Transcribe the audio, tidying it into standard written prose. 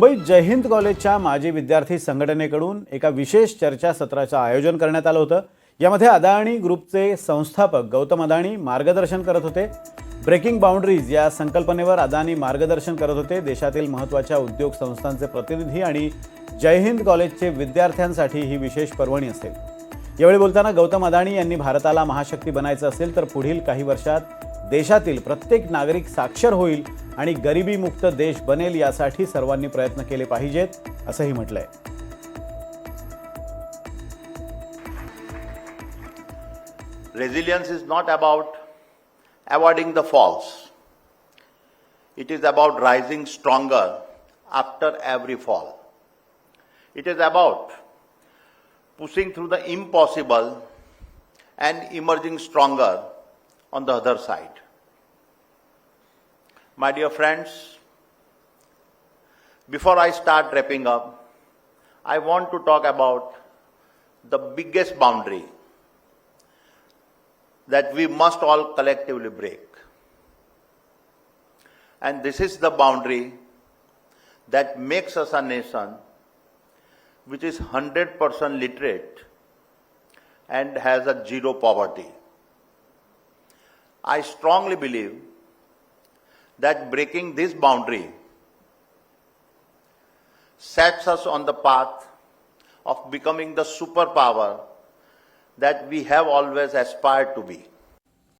मुंबईत जय हिंद कॉलेजच्या माजी विद्यार्थी संघटनेकडून एका विशेष चर्चासत्राचं आयोजन करण्यात आलं होतं। यामध्ये अदानी ग्रुपचे संस्थापक गौतम अदानी मार्गदर्शन करत होते। ब्रेकिंग बाउंड्रीज या संकल्पनेवर अदानी मार्गदर्शन करत होते। देशातील महत्त्वाच्या उद्योग संस्थांचे प्रतिनिधी आणि जय हिंद कॉलेजचे विद्यार्थ्यांसाठी ही विशेष पर्वणी असेल। यावेळी बोलताना गौतम अदानी यांनी भारताला महाशक्ती बनायचं असेल तर पुढील काही वर्षात देशातील प्रत्येक नागरिक साक्षर होईल आणि गरिबी मुक्त देश बनेल यासाठी सर्वांनी प्रयत्न केले पाहिजेत असंही म्हटलंय। Resilience is not about avoiding the falls. It is about rising stronger after every fall. It is about pushing through the impossible and emerging stronger on the other side. My dear friends, before I start wrapping up, I want to talk about the biggest boundary that we must all collectively break. And this is the boundary that makes us a nation which is 100% literate and has a zero poverty. I strongly believe that breaking this boundary sets us on the path of becoming the superpower that we have always aspired to be.